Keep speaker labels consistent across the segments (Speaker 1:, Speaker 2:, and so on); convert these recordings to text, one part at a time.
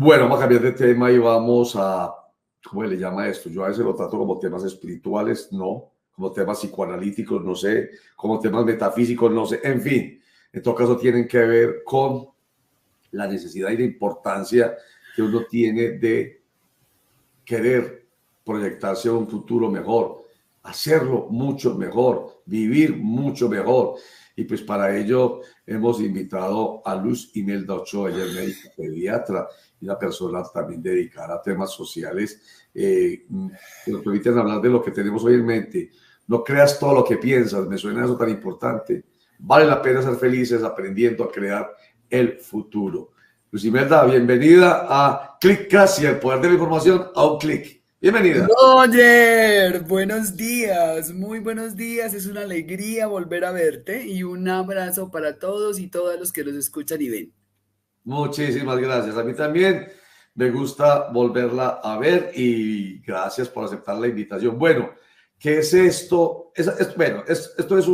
Speaker 1: Bueno, vamos a cambiar de tema y vamos a, ¿cómo le llama esto? Yo a veces lo trato como temas espirituales, no, como temas psicoanalíticos, no sé, como temas metafísicos, no sé, en fin, en todo caso tienen que ver con la necesidad y la importancia que uno tiene de querer proyectarse a un futuro mejor, hacerlo mucho mejor, vivir mucho mejor. Y pues para ello hemos invitado a Luz Imelda Ochoa, ella es médica pediatra y una persona también dedicada a temas sociales que nos permiten hablar de lo que tenemos hoy en mente. No creas todo lo que piensas, me suena eso tan importante. Vale la pena ser felices aprendiendo a crear el futuro. Luz Imelda, bienvenida a Clickcast y el poder de la información a un clic. Bienvenida.
Speaker 2: Roger, buenos días, muy buenos días. Es una alegría volver a verte y un abrazo para todos y todas los que nos escuchan y ven.
Speaker 1: Muchísimas gracias. A mí también me gusta volverla a ver y gracias por aceptar la invitación. Bueno, ¿qué es esto? Esto es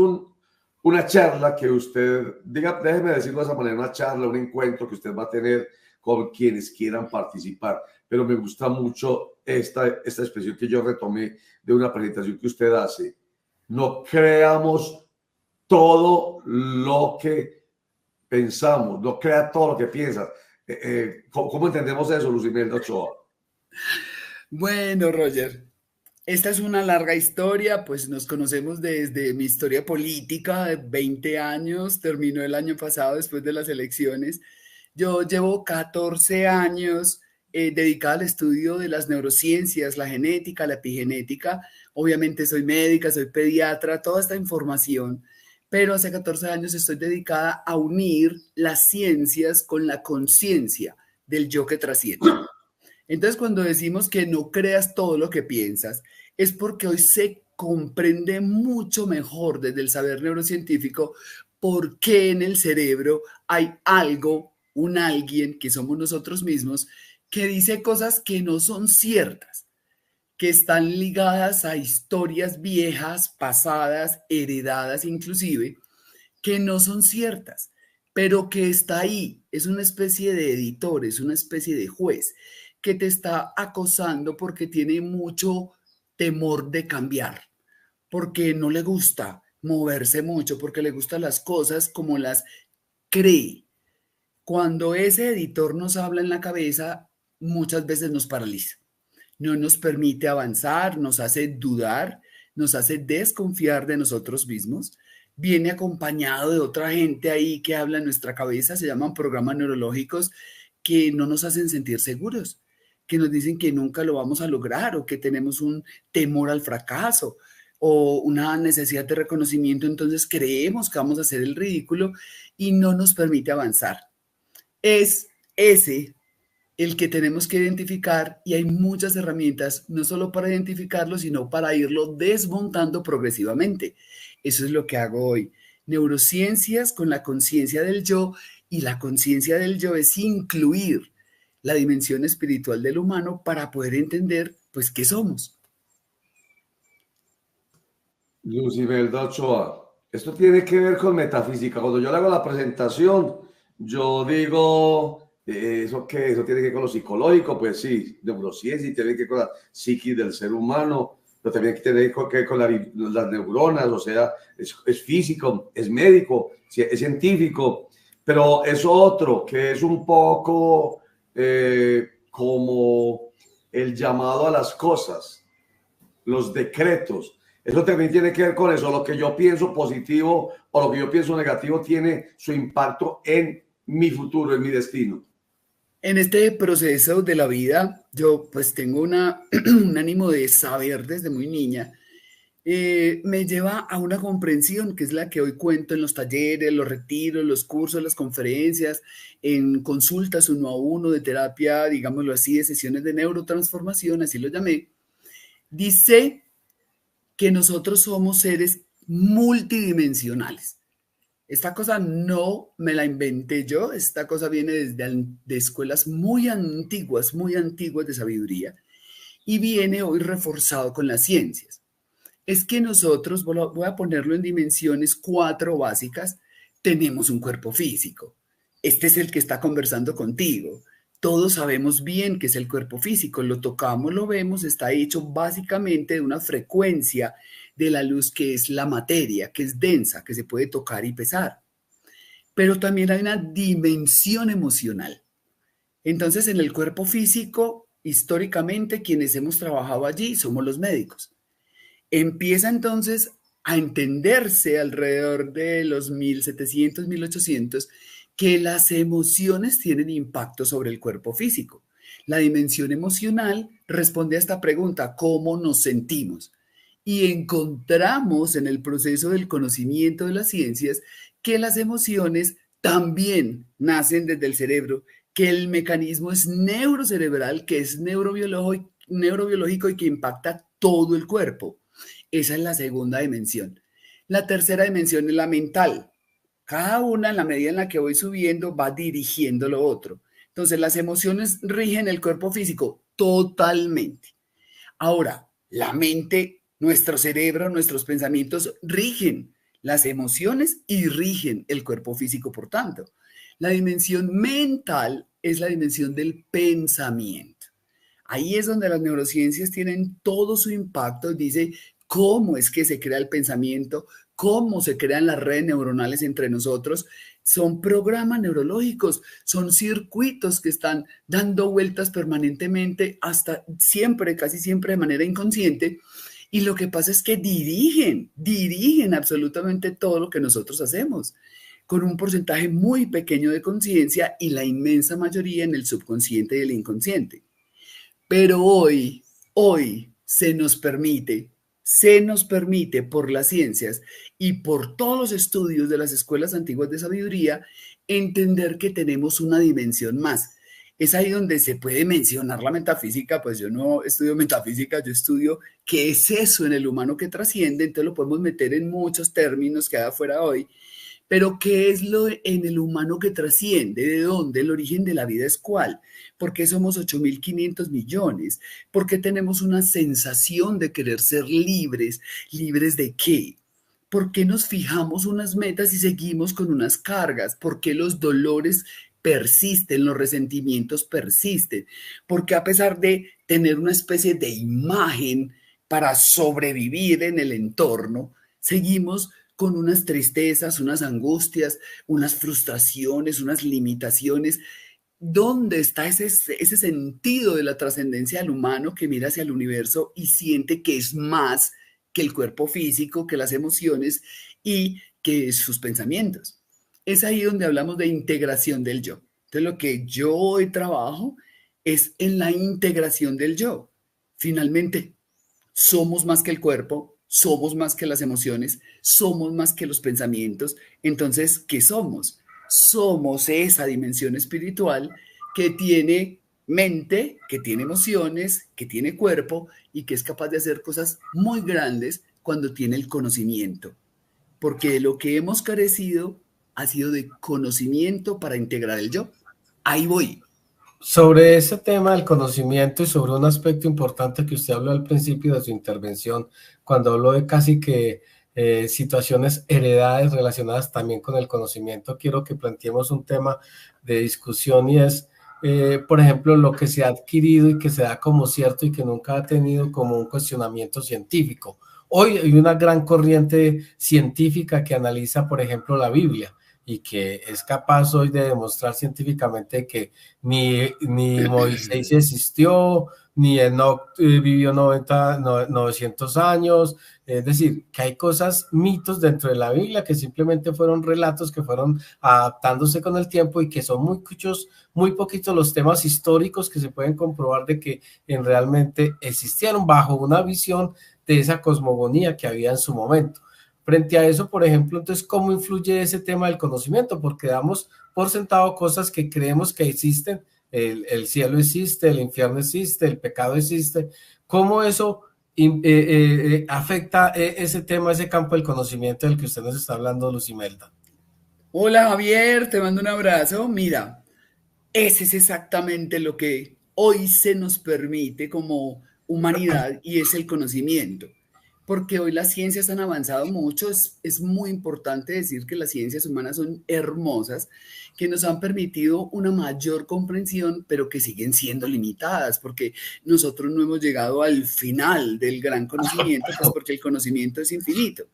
Speaker 1: una charla que usted, déjeme decirlo de esa manera, una charla, un encuentro que usted va a tener con quienes quieran participar. Pero me gusta mucho esta expresión que yo retomé de una presentación que usted hace. No creamos todo lo que pensamos, no crea todo lo que piensas. ¿Cómo entendemos eso, Lucimelda Ochoa?
Speaker 2: Bueno, Roger, esta es una larga historia, pues nos conocemos desde mi historia política de 20 años, terminó el año pasado después de las elecciones. Yo llevo 14 años dedicada al estudio de las neurociencias, la genética, la epigenética. Obviamente soy médica, soy pediatra, toda esta información, pero hace 14 años estoy dedicada a unir las ciencias con la conciencia del yo que trasciende. Entonces, cuando decimos que no creas todo lo que piensas, es porque hoy se comprende mucho mejor desde el saber neurocientífico por qué en el cerebro hay algo, un alguien que somos nosotros mismos, que dice cosas que no son ciertas, que están ligadas a historias viejas, pasadas, heredadas inclusive, que no son ciertas, pero que está ahí, es una especie de editor, es una especie de juez que te está acosando porque tiene mucho temor de cambiar, porque no le gusta moverse mucho, porque le gustan las cosas como las cree. Cuando ese editor nos habla en la cabeza, muchas veces nos paraliza, no nos permite avanzar, nos hace dudar, nos hace desconfiar de nosotros mismos. Viene acompañado de otra gente ahí que habla en nuestra cabeza, se llaman programas neurológicos que no nos hacen sentir seguros, que nos dicen que nunca lo vamos a lograr o que tenemos un temor al fracaso o una necesidad de reconocimiento, entonces creemos que vamos a hacer el ridículo y no nos permite avanzar. Es ese el que tenemos que identificar y hay muchas herramientas, no solo para identificarlo, sino para irlo desmontando progresivamente. Eso es lo que hago hoy. Neurociencias con la conciencia del yo y la conciencia del yo es incluir la dimensión espiritual del humano para poder entender, pues, qué somos.
Speaker 1: Lucimelda Ochoa, esto tiene que ver con metafísica. Cuando yo le hago la presentación, yo digo, ¿eso qué? Eso tiene que ver con lo psicológico, pues sí, neurociencia y tiene que ver con la psiquis del ser humano, pero también tiene que ver con las neuronas, o sea, es físico, es médico, es científico, pero es otro que es un poco como el llamado a las cosas, los decretos. Eso también tiene que ver con eso. Lo que yo pienso positivo o lo que yo pienso negativo tiene su impacto en mi futuro, en mi destino.
Speaker 2: En este proceso de la vida, yo pues tengo un ánimo de saber desde muy niña. Me lleva a una comprensión que es la que hoy cuento en los talleres, los retiros, los cursos, las conferencias, en consultas uno a uno de terapia, digámoslo así, de sesiones de neurotransformación, así lo llamé. Dice que nosotros somos seres multidimensionales. Esta cosa no me la inventé yo, esta cosa viene desde de escuelas muy antiguas de sabiduría y viene hoy reforzado con las ciencias. Es que nosotros, voy a ponerlo en dimensiones 4 básicas, tenemos un cuerpo físico. Este es el que está conversando contigo. todos sabemos bien qué es el cuerpo físico, lo tocamos, lo vemos, está hecho básicamente de una frecuencia de la luz que es la materia, que es densa, que se puede tocar y pesar. Pero también hay una dimensión emocional. Entonces, en el cuerpo físico, históricamente, quienes hemos trabajado allí somos los médicos. Empieza entonces a entenderse alrededor de los 1700, 1800, que las emociones tienen impacto sobre el cuerpo físico. La dimensión emocional responde a esta pregunta: ¿cómo nos sentimos? Y encontramos en el proceso del conocimiento de las ciencias que las emociones también nacen desde el cerebro, que el mecanismo es neurocerebral, que es neurobiológico y que impacta todo el cuerpo. Esa es la segunda dimensión. La tercera dimensión es la mental. Cada una, en la medida en la que voy subiendo, va dirigiendo lo otro. Entonces, las emociones rigen el cuerpo físico totalmente. Ahora, la mente, nuestro cerebro, nuestros pensamientos rigen las emociones y rigen el cuerpo físico, por tanto. La dimensión mental es la dimensión del pensamiento. Ahí es donde las neurociencias tienen todo su impacto. Dice cómo es que se crea el pensamiento, cómo se crean las redes neuronales entre nosotros. Son programas neurológicos, son circuitos que están dando vueltas permanentemente, hasta siempre, casi siempre de manera inconsciente. Y lo que pasa es que dirigen absolutamente todo lo que nosotros hacemos, con un porcentaje muy pequeño de conciencia y la inmensa mayoría en el subconsciente y el inconsciente. Pero hoy se nos permite por las ciencias y por todos los estudios de las escuelas antiguas de sabiduría entender que tenemos una dimensión más. Es ahí donde se puede mencionar la metafísica. Pues yo no estudio metafísica, yo estudio qué es eso en el humano que trasciende, entonces lo podemos meter en muchos términos que hay afuera hoy. Pero ¿qué es lo en el humano que trasciende? ¿De dónde? El origen de la vida es cuál. ¿Por qué somos 8.500 millones? ¿Por qué tenemos una sensación de querer ser libres? ¿Libres de qué? ¿Por qué nos fijamos unas metas y seguimos con unas cargas? ¿Por qué los dolores persisten, los resentimientos persisten? ¿Por qué a pesar de tener una especie de imagen para sobrevivir en el entorno, seguimos con unas tristezas, unas angustias, unas frustraciones, unas limitaciones? ¿Dónde está ese sentido de la trascendencia del humano que mira hacia el universo y siente que es más que el cuerpo físico, que las emociones y que sus pensamientos? Es ahí donde hablamos de integración del yo. Entonces, lo que yo hoy trabajo es en la integración del yo. Finalmente, somos más que el cuerpo, somos más que las emociones, somos más que los pensamientos. Entonces, ¿qué somos? Somos esa dimensión espiritual que tiene mente, que tiene emociones, que tiene cuerpo y que es capaz de hacer cosas muy grandes cuando tiene el conocimiento. Porque de lo que hemos carecido ha sido de conocimiento para integrar el yo. Ahí voy.
Speaker 3: Sobre ese tema del conocimiento y sobre un aspecto importante que usted habló al principio de su intervención, cuando habló de casi que situaciones heredadas relacionadas también con el conocimiento, quiero que planteemos un tema de discusión y es, por ejemplo, lo que se ha adquirido y que se da como cierto y que nunca ha tenido como un cuestionamiento científico. Hoy hay una gran corriente científica que analiza, por ejemplo, la Biblia y que es capaz hoy de demostrar científicamente que ni Moisés existió, ni Enoch vivió 900 años, es decir, que hay cosas, mitos dentro de la Biblia que simplemente fueron relatos que fueron adaptándose con el tiempo y que son muy poquitos los temas históricos que se pueden comprobar de que realmente existieron bajo una visión de esa cosmogonía que había en su momento. Frente a eso, por ejemplo, entonces, ¿cómo influye ese tema del conocimiento? Porque damos por sentado cosas que creemos que existen, el cielo existe, el infierno existe, el pecado existe. ¿Cómo eso afecta ese tema, ese campo del conocimiento del que usted nos está hablando, Lucimelda?
Speaker 2: Hola Javier, te mando un abrazo. Mira, ese es exactamente lo que hoy se nos permite como humanidad y es el conocimiento. porque hoy las ciencias han avanzado mucho. Es muy importante decir que las ciencias humanas son hermosas, que nos han permitido una mayor comprensión, pero que siguen siendo limitadas, porque nosotros no hemos llegado al final del gran conocimiento, pues porque el conocimiento es infinito.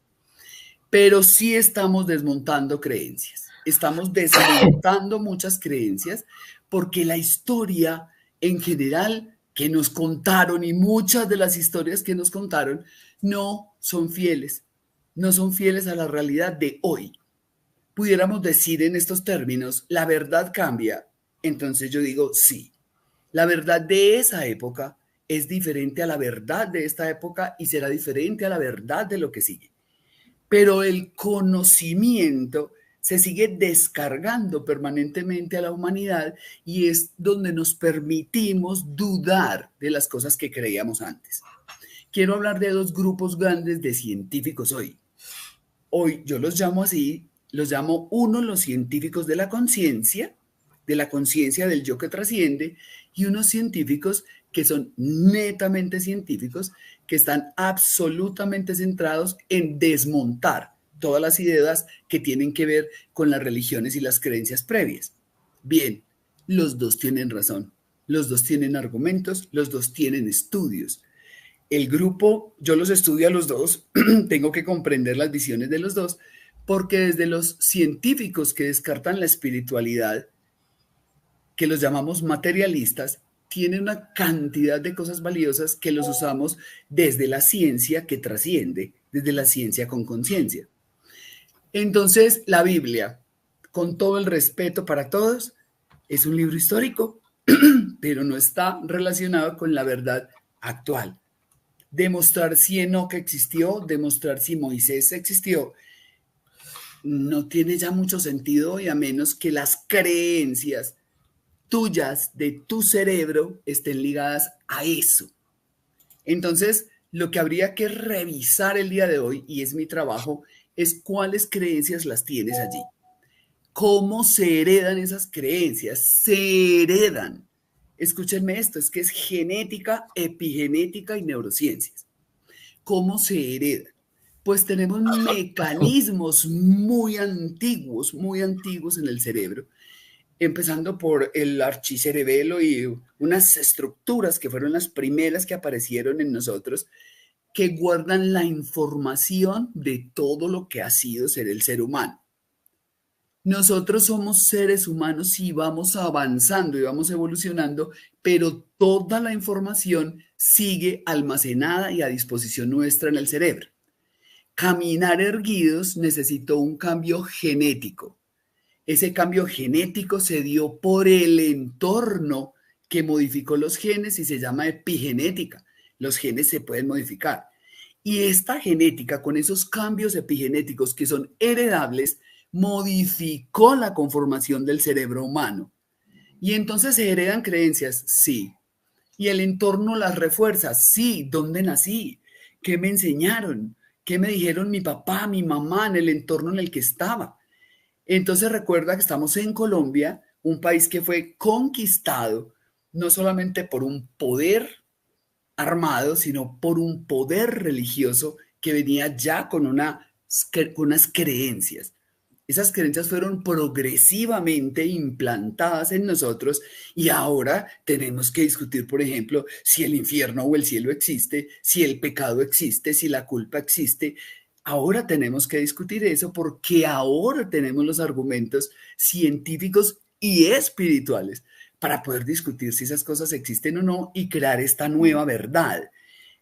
Speaker 2: Pero sí estamos desmontando creencias, estamos desmontando muchas creencias, porque la historia en general que nos contaron y muchas de las historias que nos contaron no son fieles, no son fieles a la realidad de hoy. Pudiéramos decir en estos términos, la verdad cambia. Entonces yo digo, sí, la verdad de esa época es diferente a la verdad de esta época y será diferente a la verdad de lo que sigue. Pero el conocimiento se sigue descargando permanentemente a la humanidad y es donde nos permitimos dudar de las cosas que creíamos antes. Quiero hablar de dos grupos grandes de científicos hoy. Hoy yo los llamo así, los llamo uno los científicos de la conciencia del yo que trasciende, y unos científicos que son netamente científicos, que están absolutamente centrados en desmontar todas las ideas que tienen que ver con las religiones y las creencias previas. Bien, los dos tienen razón, los dos tienen argumentos, los dos tienen estudios. El grupo, yo los estudio a los dos, tengo que comprender las visiones de los dos, porque desde los científicos que descartan la espiritualidad, que los llamamos materialistas, tienen una cantidad de cosas valiosas que los usamos desde la ciencia que trasciende, desde la ciencia con conciencia. Entonces, la Biblia, con todo el respeto para todos, es un libro histórico, pero no está relacionado con la verdad actual. Demostrar si Enoc existió, demostrar si Moisés existió, no tiene ya mucho sentido, y a menos que las creencias tuyas de tu cerebro estén ligadas a eso. Entonces, lo que habría que revisar el día de hoy, y es mi trabajo, es cuáles creencias las tienes allí. ¿Cómo se heredan esas creencias? Se heredan. Escúchenme esto, es que es genética, epigenética y neurociencias. ¿Cómo se heredan? Pues tenemos mecanismos muy antiguos en el cerebro, empezando por el archicerebelo y unas estructuras que fueron las primeras que aparecieron en nosotros, que guardan la información de todo lo que ha sido ser el ser humano. Nosotros somos seres humanos y vamos avanzando y vamos evolucionando, pero toda la información sigue almacenada y a disposición nuestra en el cerebro. Caminar erguidos necesitó un cambio genético. Ese cambio genético se dio por el entorno que modificó los genes y se llama epigenética. Los genes se pueden modificar. Y esta genética, con esos cambios epigenéticos que son heredables, modificó la conformación del cerebro humano. Y entonces se heredan creencias, sí. Y el entorno las refuerza, sí. ¿Dónde nací? ¿Qué me enseñaron? ¿Qué me dijeron mi papá, mi mamá en el entorno en el que estaba? Entonces recuerda que estamos en Colombia, un país que fue conquistado no solamente por un poder armado, sino por un poder religioso que venía ya con unas creencias. Esas creencias fueron progresivamente implantadas en nosotros y ahora tenemos que discutir, por ejemplo, si el infierno o el cielo existe, si el pecado existe, si la culpa existe. Ahora tenemos que discutir eso porque ahora tenemos los argumentos científicos y espirituales para poder discutir si esas cosas existen o no y crear esta nueva verdad.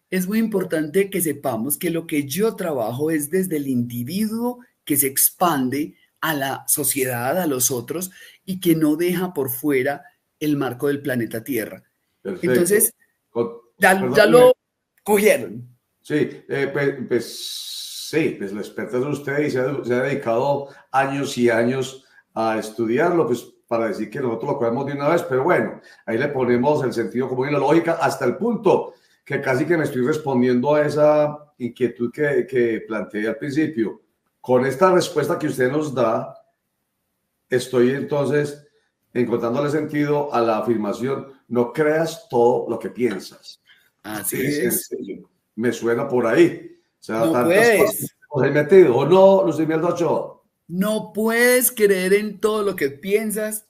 Speaker 2: Es muy importante que sepamos que lo que yo trabajo es desde el individuo que se expande a la sociedad, a los otros, y que no deja por fuera el marco del planeta Tierra. Perfecto. Entonces, ya lo cogieron.
Speaker 1: Sí, sí, pues la experta es usted y se ha dedicado años y años a estudiarlo, pues para decir que nosotros lo cogemos de una vez, pero bueno, ahí le ponemos el sentido común y la lógica hasta el punto que casi que me estoy respondiendo a esa inquietud que planteé al principio. Con esta respuesta que usted nos da, estoy entonces encontrándole sentido a la afirmación, no creas todo lo que piensas.
Speaker 2: Así es.
Speaker 1: Me suena por ahí. sea,
Speaker 2: No
Speaker 1: tantas cosas
Speaker 2: puedes.
Speaker 1: que he metido, ¿o no, Luis Imelda Ochoa?
Speaker 2: No puedes creer en todo lo que piensas.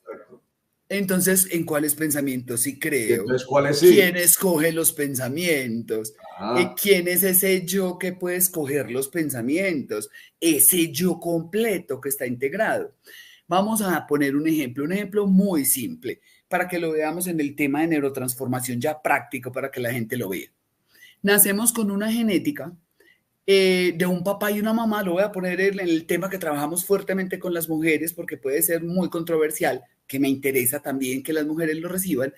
Speaker 2: Entonces, ¿en cuáles pensamientos sí
Speaker 1: Y
Speaker 2: creo?
Speaker 1: entonces, ¿cuáles sí?
Speaker 2: ¿Quién escoge los pensamientos?
Speaker 1: Ajá.
Speaker 2: ¿Quién es ese yo que puede escoger los pensamientos? Ese yo completo que está integrado. Vamos a poner un ejemplo muy simple, para que lo veamos en el tema de neurotransformación ya práctico, para que la gente lo vea. Nacemos con una genética de un papá y una mamá, lo voy a poner en el tema que trabajamos fuertemente con las mujeres, porque puede ser muy controversial, que me interesa también que las mujeres lo reciban,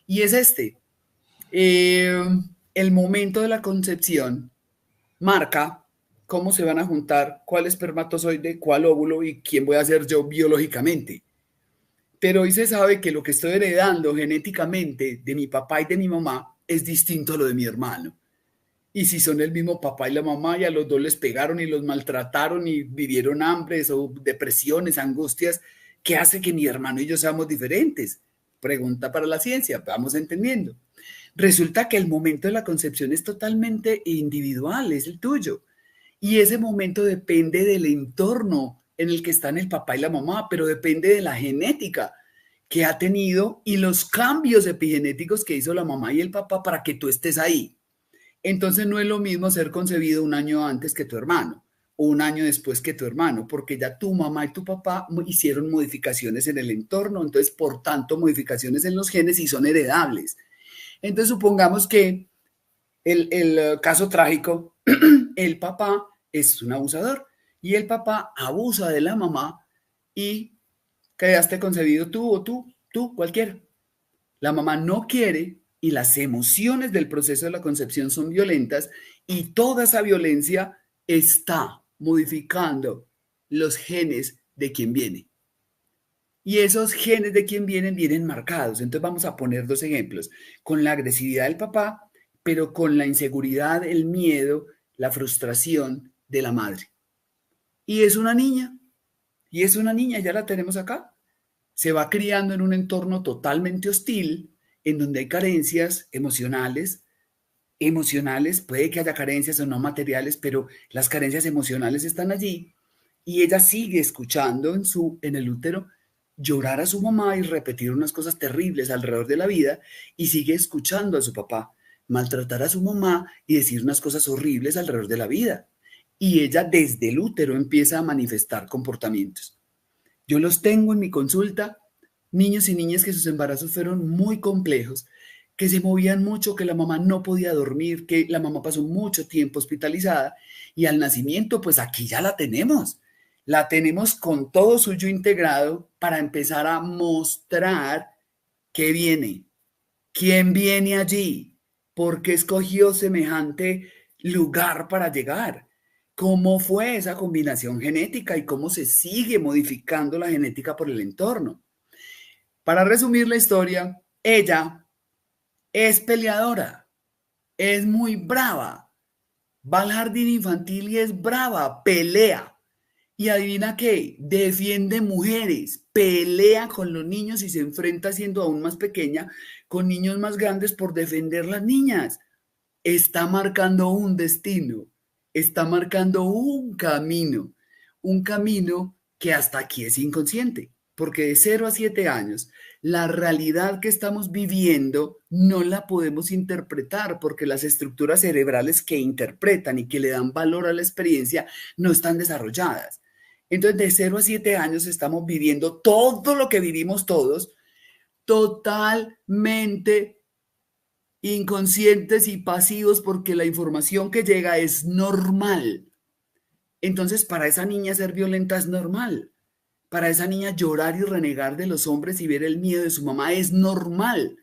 Speaker 2: y es este. Eh, el momento de la concepción marca cómo se van a juntar, cuál espermatozoide, cuál óvulo y quién voy a ser yo biológicamente. Pero hoy se sabe que lo que estoy heredando genéticamente de mi papá y de mi mamá es distinto a lo de mi hermano. Y si son el mismo papá y la mamá y a los dos les pegaron y los maltrataron y vivieron hambres o depresiones, angustias, ¿qué hace que mi hermano y yo seamos diferentes? Pregunta para la ciencia, vamos entendiendo. Resulta que el momento de la concepción es totalmente individual, es el tuyo. Y ese momento depende del entorno en el que están el papá y la mamá, pero depende de la genética que ha tenido y los cambios epigenéticos que hizo la mamá y el papá para que tú estés ahí. Entonces no es lo mismo ser concebido un año antes que tu hermano o un año después que tu hermano, porque ya tu mamá y tu papá hicieron modificaciones en el entorno, entonces por tanto modificaciones en los genes y son heredables. Entonces supongamos que el caso trágico, el papá es un abusador y el papá abusa de la mamá y quedaste concebido tú o tú, cualquiera. La mamá no quiere y las emociones del proceso de la concepción son violentas y toda esa violencia está modificando los genes de quien viene. Y esos genes de quien vienen marcados. Entonces vamos a poner dos ejemplos. Con la agresividad del papá, pero con la inseguridad, el miedo, la frustración de la madre. Y es una niña. Y es una niña, ya la tenemos acá. Se va criando en un entorno totalmente hostil, en donde hay carencias emocionales. Emocionales, puede que haya carencias o no materiales, pero las carencias emocionales están allí. Y ella sigue escuchando en el útero llorar a su mamá y repetir unas cosas terribles alrededor de la vida, y sigue escuchando a su papá maltratar a su mamá y decir unas cosas horribles alrededor de la vida. Y ella desde el útero empieza a manifestar comportamientos. Yo los tengo en mi consulta, niños y niñas que sus embarazos fueron muy complejos, que se movían mucho, que la mamá no podía dormir, que la mamá pasó mucho tiempo hospitalizada y al nacimiento, pues aquí ya la tenemos. La tenemos con todo suyo integrado para empezar a mostrar qué viene, quién viene allí, por qué escogió semejante lugar para llegar, cómo fue esa combinación genética y cómo se sigue modificando la genética por el entorno. Para resumir la historia, ella es peleadora, es muy brava, va al jardín infantil y es brava, pelea. Y adivina qué, defiende mujeres, pelea con los niños y se enfrenta siendo aún más pequeña con niños más grandes por defender las niñas. Está marcando un destino, está marcando un camino que hasta aquí es inconsciente, porque de 0 a 7 años, la realidad que estamos viviendo no la podemos interpretar porque las estructuras cerebrales que interpretan y que le dan valor a la experiencia no están desarrolladas. Entonces, de 0 a 7 años estamos viviendo todo lo que vivimos todos totalmente inconscientes y pasivos porque la información que llega es normal. Entonces, para esa niña ser violenta es normal. Para esa niña llorar y renegar de los hombres y ver el miedo de su mamá es normal.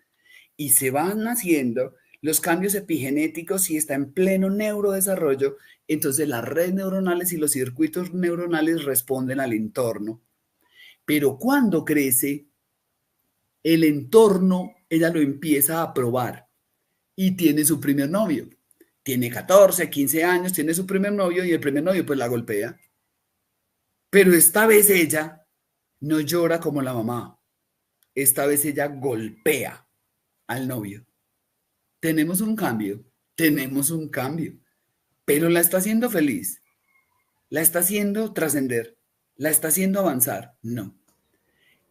Speaker 2: Y se van haciendo los cambios epigenéticos y está en pleno neurodesarrollo. Entonces, las redes neuronales y los circuitos neuronales responden al entorno. Pero cuando crece, el entorno, ella lo empieza a probar y tiene su primer novio. Tiene 14, 15 años, tiene su primer novio y el primer novio pues la golpea. Pero esta vez ella no llora como la mamá. Esta vez ella golpea al novio. Tenemos un cambio, tenemos un cambio. pero la está haciendo feliz, la está haciendo trascender, la está haciendo avanzar. No.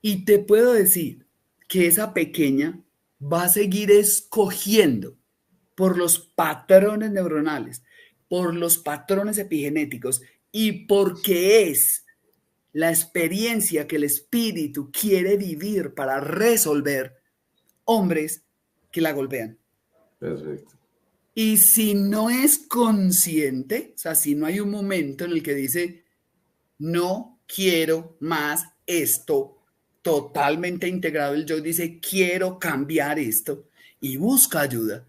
Speaker 2: Y te puedo decir que esa pequeña va a seguir escogiendo por los patrones neuronales, por los patrones epigenéticos y porque es la experiencia que el espíritu quiere vivir para resolver hombres que la golpean.
Speaker 1: Perfecto.
Speaker 2: Y si no es consciente, o sea, si no hay un momento en el que dice, no quiero más esto, totalmente integrado el yo, dice, quiero cambiar esto y busca ayuda,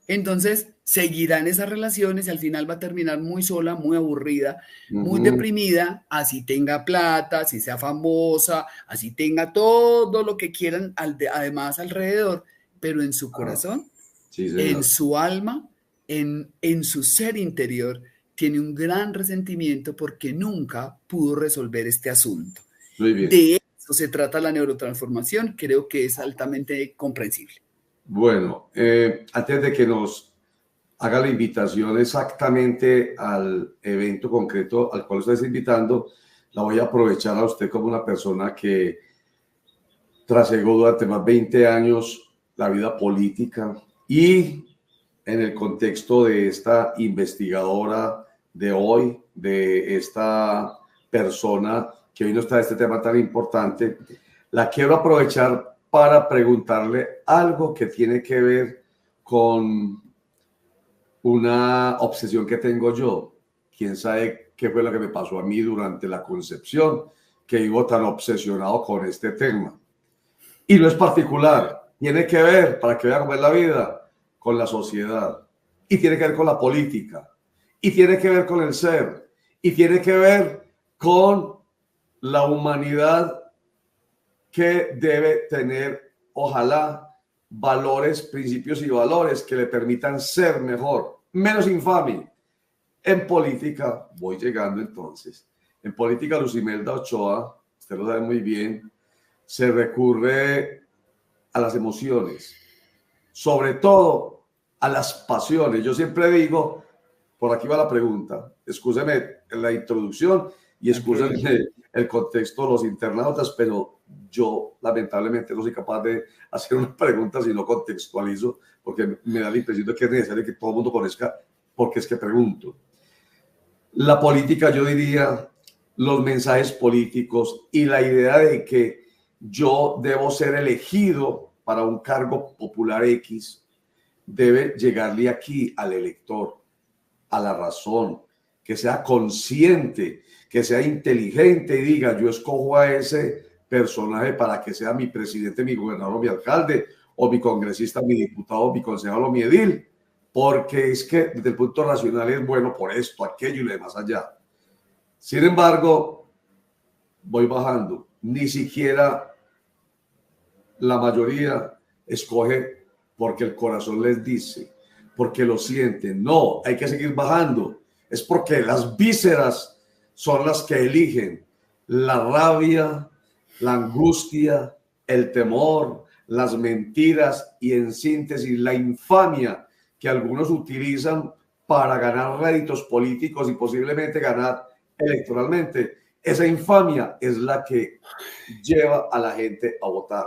Speaker 2: entonces seguirá en esas relaciones y al final va a terminar muy sola, muy aburrida, muy deprimida, así tenga plata, así sea famosa, así tenga todo lo que quieran además alrededor, pero en su corazón,
Speaker 1: sí,
Speaker 2: en su alma, en su ser interior, tiene un gran resentimiento porque nunca pudo resolver este asunto.
Speaker 1: Muy bien.
Speaker 2: De eso se trata la neurotransformación, creo que es altamente comprensible.
Speaker 1: Bueno, antes de que nos haga la invitación exactamente al evento concreto al cual usted está invitando, la voy a aprovechar a usted como una persona que trasegó durante más de 20 años la vida política y en el contexto de esta investigadora de hoy, de esta persona que hoy nos trae este tema tan importante, la quiero aprovechar para preguntarle algo que tiene que ver con una obsesión que tengo yo. Quién sabe qué fue lo que me pasó a mí durante la concepción, que vivo tan obsesionado con este tema. Y no es particular, tiene que ver, para que vean cómo es la vida, con la sociedad. Y tiene que ver con la política. Y tiene que ver con el ser. Y tiene que ver con la humanidad que debe tener, ojalá, valores, principios y valores que le permitan ser mejor, menos infame. En política, voy llegando entonces, en política Lucimelda Ochoa, usted lo sabe muy bien, se recurre a las emociones, sobre todo a las pasiones. Yo siempre digo, por aquí va la pregunta, excúseme en la introducción y excúsenme el contexto de los internautas, pero yo lamentablemente no soy capaz de hacer una pregunta si no contextualizo, porque me da la impresión de que es necesario que todo el mundo conozca porque es que pregunto. La política, yo diría, los mensajes políticos y la idea de que yo debo ser elegido para un cargo popular X, debe llegarle aquí al elector, a la razón, que sea consciente, que sea inteligente y diga, yo escojo a ese personaje para que sea mi presidente, mi gobernador, mi alcalde, o mi congresista, mi diputado, mi concejal o mi edil, porque es que desde el punto racional es bueno por esto, aquello y lo demás allá. Sin embargo, voy bajando. Ni siquiera la mayoría escoge porque el corazón les dice, porque lo sienten. No, hay que seguir bajando. Es porque las vísceras son las que eligen. La rabia, la angustia, el temor, las mentiras y en síntesis la infamia que algunos utilizan para ganar réditos políticos y posiblemente ganar electoralmente. Esa infamia es la que lleva a la gente a votar.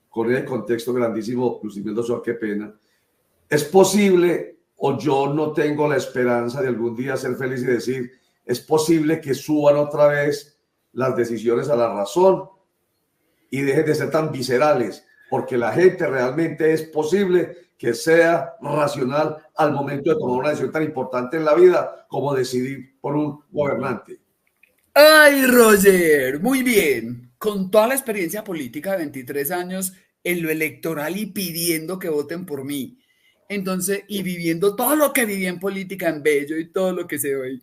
Speaker 1: Con el contexto grandísimo, Lucimelda Ochoa, qué pena. Es posible, o yo no tengo la esperanza de algún día ser feliz y decir, es posible que suban otra vez las decisiones a la razón y dejen de ser tan viscerales, porque la gente realmente es posible que sea racional al momento de tomar una decisión tan importante en la vida como decidir por un gobernante.
Speaker 2: ¡Ay, Roger! Muy bien. Con toda la experiencia política de 23 años en lo electoral y pidiendo que voten por mí. Entonces, y viviendo todo lo que viví en política en Bello y todo lo que sé hoy.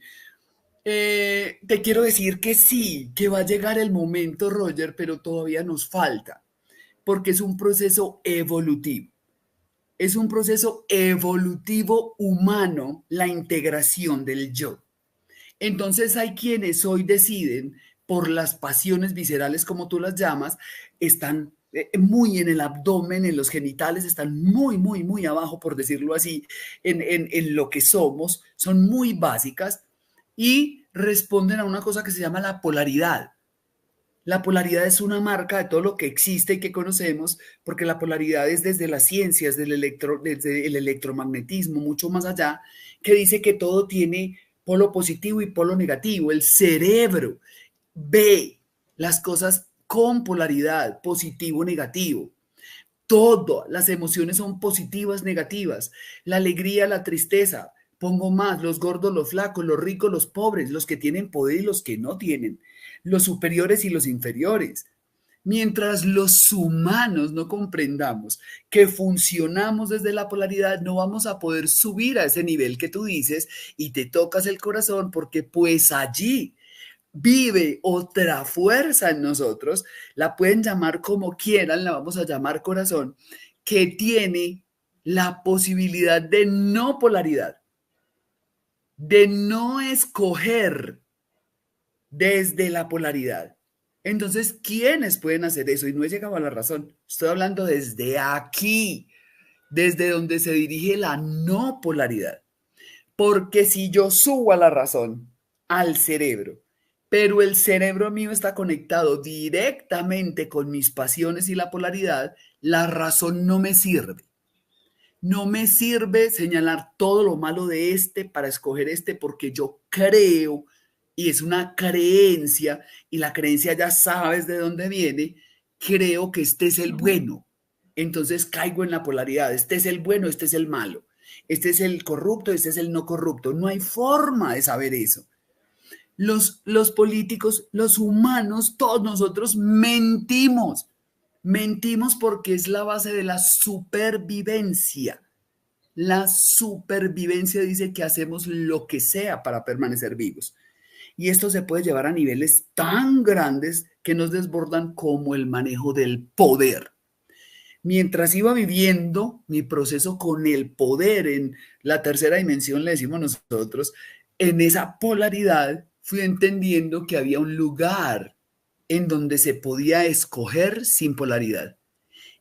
Speaker 2: Te quiero decir que sí, que va a llegar el momento, Roger, pero todavía nos falta, porque es un proceso evolutivo. Es un proceso evolutivo humano la integración del yo. Entonces hay quienes hoy deciden, por las pasiones viscerales, como tú las llamas, están muy en el abdomen, en los genitales, están muy, muy, muy abajo, por decirlo así, en lo que somos, son muy básicas y responden a una cosa que se llama la polaridad. La polaridad es una marca de todo lo que existe y que conocemos, porque la polaridad es desde las ciencias, desde el electromagnetismo, mucho más allá, que dice que todo tiene polo positivo y polo negativo. El cerebro ve las cosas con polaridad, positivo, negativo. Todas las emociones son positivas, negativas. La alegría, la tristeza. Pongo más, los gordos, los flacos, los ricos, los pobres, los que tienen poder y los que no tienen, los superiores y los inferiores. Mientras los humanos no comprendamos que funcionamos desde la polaridad, no vamos a poder subir a ese nivel que tú dices y te tocas el corazón porque pues allí vive otra fuerza en nosotros, la pueden llamar como quieran, la vamos a llamar corazón, que tiene la posibilidad de no polaridad, de no escoger desde la polaridad. Entonces, ¿quiénes pueden hacer eso? Y no he llegado a la razón. Estoy hablando desde aquí, desde donde se dirige la no polaridad. Porque si yo subo a la razón, al cerebro, pero el cerebro mío está conectado directamente con mis pasiones y la polaridad, la razón no me sirve. No me sirve señalar todo lo malo de este para escoger este porque yo creo, y es una creencia, y la creencia ya sabes de dónde viene, creo que este es el bueno. Entonces caigo en la polaridad, este es el bueno, este es el malo, este es el corrupto, este es el no corrupto. No hay forma de saber eso. Los políticos, los humanos, todos nosotros mentimos. Mentimos porque es la base de la supervivencia. La supervivencia dice que hacemos lo que sea para permanecer vivos. Y esto se puede llevar a niveles tan grandes que nos desbordan como el manejo del poder. Mientras iba viviendo mi proceso con el poder en la tercera dimensión, le decimos nosotros, en esa polaridad fui entendiendo que había un lugar en donde se podía escoger sin polaridad,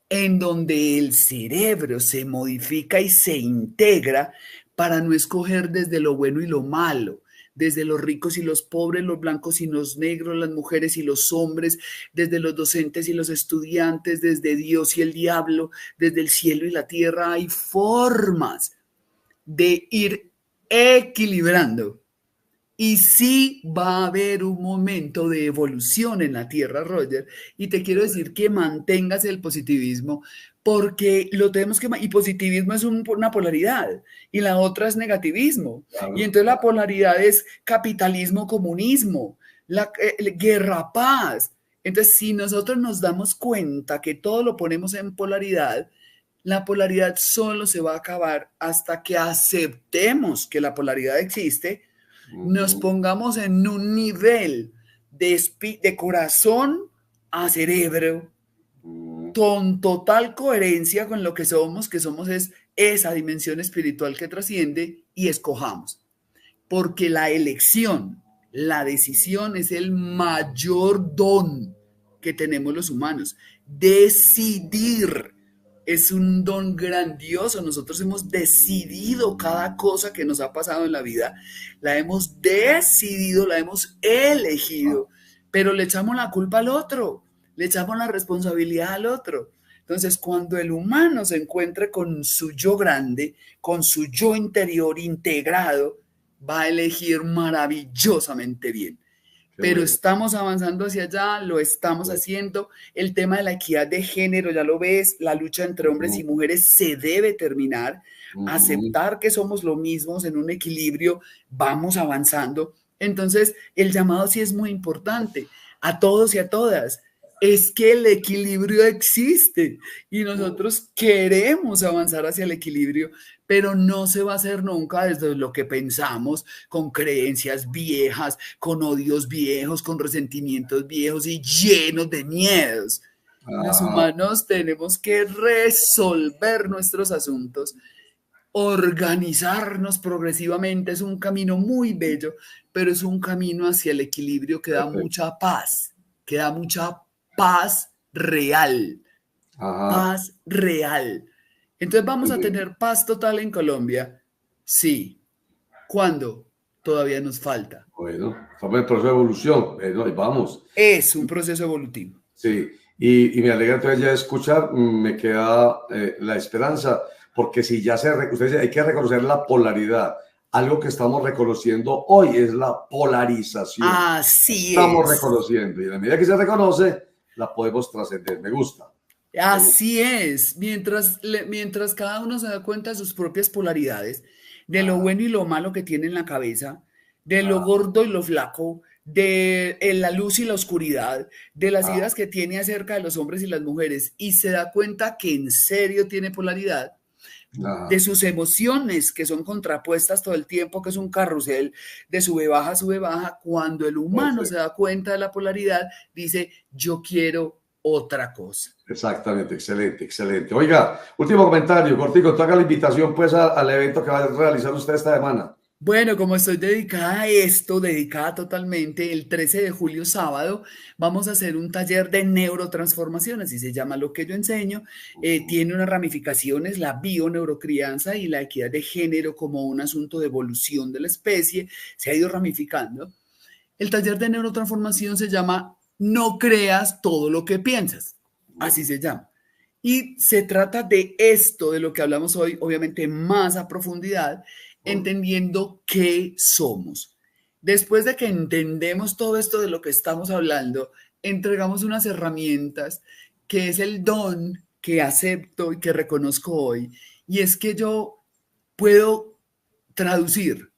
Speaker 2: en donde el cerebro se modifica y se integra para no escoger desde lo bueno y lo malo, desde los ricos y los pobres, los blancos y los negros, las mujeres y los hombres, desde los docentes y los estudiantes, desde Dios y el diablo, desde el cielo y la tierra. Hay formas de ir equilibrando. Y sí va a haber un momento de evolución en la Tierra, Roger, y te quiero decir que mantengas el positivismo porque lo tenemos que... Y positivismo es una polaridad y la otra es negativismo. Claro. Y entonces la polaridad es capitalismo, comunismo, guerra, paz. Entonces, si nosotros nos damos cuenta que todo lo ponemos en polaridad, la polaridad solo se va a acabar hasta que aceptemos que la polaridad existe, nos pongamos en un nivel de corazón a cerebro con total coherencia con lo que somos es esa dimensión espiritual que trasciende y escojamos. Porque la elección, la decisión es el mayor don que tenemos los humanos. Decidir es un don grandioso. Nosotros hemos decidido cada cosa que nos ha pasado en la vida. La hemos decidido, la hemos elegido, pero le echamos la culpa al otro, le echamos la responsabilidad al otro. Entonces, cuando el humano se encuentre con su yo grande, con su yo interior integrado, va a elegir maravillosamente bien. Pero estamos avanzando hacia allá, lo estamos haciendo. El tema de la equidad de género, ya lo ves, la lucha entre hombres y mujeres se debe terminar. Aceptar que somos lo mismo en un equilibrio, vamos avanzando. Entonces, el llamado sí es muy importante a todos y a todas. Es que el equilibrio existe y nosotros queremos avanzar hacia el equilibrio, pero no se va a hacer nunca desde lo que pensamos, con creencias viejas, con odios viejos, con resentimientos viejos y llenos de miedos. Los humanos tenemos que resolver nuestros asuntos, organizarnos progresivamente. Es un camino muy bello, pero es un camino hacia el equilibrio que da mucha paz real,
Speaker 1: Ajá.
Speaker 2: Paz real. Entonces, ¿vamos a tener paz total en Colombia? Sí. ¿Cuándo? Todavía nos falta.
Speaker 1: Bueno, estamos en el proceso de evolución. Bueno, ahí vamos.
Speaker 2: Es un proceso evolutivo.
Speaker 1: Sí, y me alegra entonces ya escuchar, me queda la esperanza, porque si ya usted dice, hay que reconocer la polaridad. Algo que estamos reconociendo hoy es la polarización.
Speaker 2: Así
Speaker 1: Estamos
Speaker 2: es.
Speaker 1: reconociendo, y en la medida que se reconoce, la podemos trascender. Me gusta.
Speaker 2: Así es. Mientras cada uno se da cuenta de sus propias polaridades, de lo bueno y lo malo que tiene en la cabeza, de lo gordo y lo flaco, de la luz y la oscuridad, de las ideas que tiene acerca de los hombres y las mujeres, y se da cuenta que en serio tiene polaridad, de sus emociones que son contrapuestas todo el tiempo, que es un carrusel de sube baja, cuando el humano se da cuenta de la polaridad, dice, yo quiero otra cosa.
Speaker 1: Exactamente, excelente, excelente. Oiga, último comentario, cortico, tú haga la invitación pues al evento que va a realizar usted esta semana.
Speaker 2: Bueno, como estoy dedicada a esto, dedicada totalmente, el 13 de julio, sábado, vamos a hacer un taller de neurotransformación, así se llama lo que yo enseño. Tiene unas ramificaciones, la bioneurocrianza y la equidad de género como un asunto de evolución de la especie, se ha ido ramificando. El taller de neurotransformación se llama No creas todo lo que piensas, así se llama. Y se trata de esto, de lo que hablamos hoy, obviamente más a profundidad, entendiendo qué somos. Después de que entendemos todo esto de lo que estamos hablando, entregamos unas herramientas que es el don que acepto y que reconozco hoy. Y es que yo puedo traducir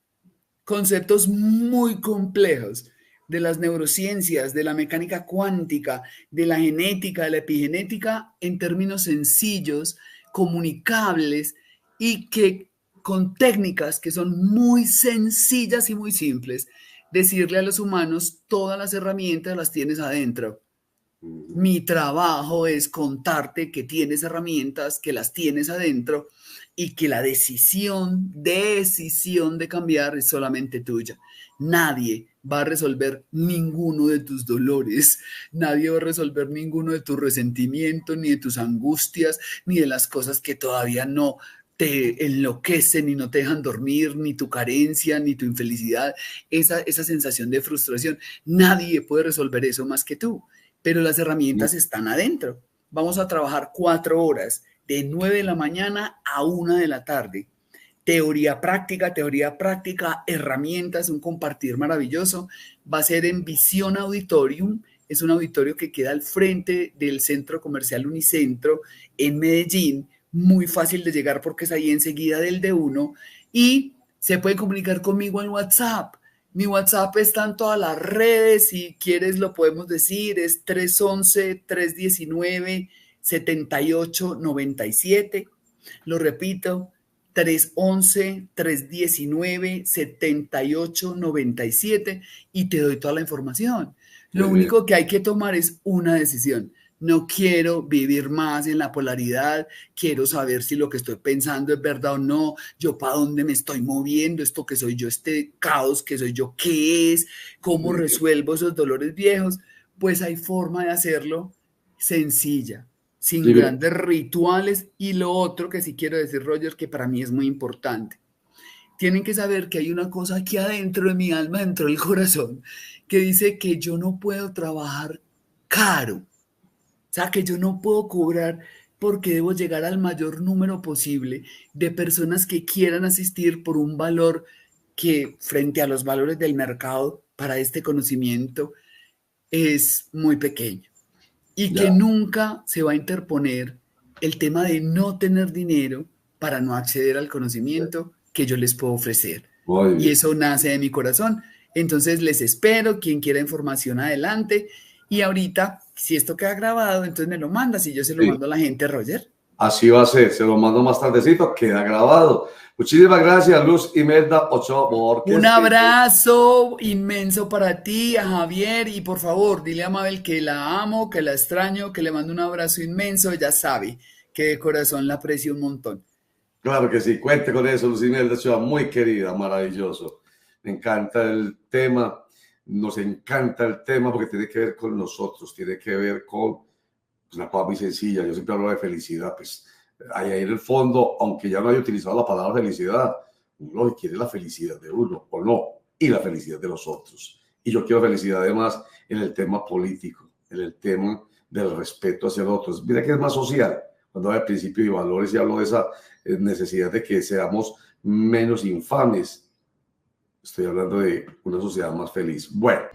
Speaker 2: conceptos muy complejos de las neurociencias, de la mecánica cuántica, de la genética, de la epigenética, en términos sencillos, comunicables y que con técnicas que son muy sencillas y muy simples, decirle a los humanos, todas las herramientas las tienes adentro. Mi trabajo es contarte que tienes herramientas, que las tienes adentro y que la decisión de cambiar es solamente tuya. Nadie va a resolver ninguno de tus dolores, nadie va a resolver ninguno de tus resentimientos, ni de tus angustias, ni de las cosas que todavía no te enloquecen y no te dejan dormir, ni tu carencia, ni tu infelicidad, esa sensación de frustración. Nadie puede resolver eso más que tú, pero las herramientas están adentro. Vamos a trabajar 4 horas, de 9 de la mañana a 1 de la tarde. Teoría práctica, herramientas, un compartir maravilloso. Va a ser en Visión Auditorium, es un auditorio que queda al frente del Centro Comercial Unicentro en Medellín, muy fácil de llegar porque es ahí enseguida del D1 y se puede comunicar conmigo en WhatsApp. Mi WhatsApp está en todas las redes, si quieres lo podemos decir, es 311-319-7897. Lo repito, 311-319-7897 y te doy toda la información. Lo único que hay que tomar es una decisión. No quiero vivir más en la polaridad, quiero saber si lo que estoy pensando es verdad o no, yo para dónde me estoy moviendo, esto que soy yo, este caos que soy yo, ¿qué es? ¿Cómo resuelvo esos dolores viejos? Pues hay forma de hacerlo sencilla, sin grandes rituales. Y lo otro que sí quiero decir, Roger, que para mí es muy importante. Tienen que saber que hay una cosa aquí adentro de mi alma, dentro del corazón, que dice que yo no puedo trabajar caro. O sea, que yo no puedo cobrar porque debo llegar al mayor número posible de personas que quieran asistir por un valor que frente a los valores del mercado para este conocimiento es muy pequeño. Y que nunca se va a interponer el tema de no tener dinero para no acceder al conocimiento que yo les puedo ofrecer. Y eso nace de mi corazón. Entonces les espero, quien quiera información adelante. Y ahorita, si esto queda grabado, entonces me lo mandas y yo se lo mando a la gente, Roger.
Speaker 1: Así va a ser, se lo mando más tardecito, queda grabado. Muchísimas gracias, Luz Imelda Ochoa Borges.
Speaker 2: Un abrazo inmenso para ti, a Javier, y por favor, dile a Mabel que la amo, que la extraño, que le mando un abrazo inmenso. Ella sabe que de corazón la aprecio un montón.
Speaker 1: Claro que sí, cuente con eso, Luz Imelda Ochoa, muy querida, maravilloso. Me encanta el tema, nos encanta el tema porque tiene que ver con nosotros, tiene que ver con Es una cosa muy sencilla. Yo siempre hablo de felicidad. Pues ahí en el fondo, aunque ya no haya utilizado la palabra felicidad, uno quiere la felicidad de uno o no, y la felicidad de los otros. Y yo quiero felicidad además en el tema político, en el tema del respeto hacia los otros. Mira que es más social. Cuando hablo de principios y valores y hablo de esa necesidad de que seamos menos infames, estoy hablando de una sociedad más feliz. Bueno.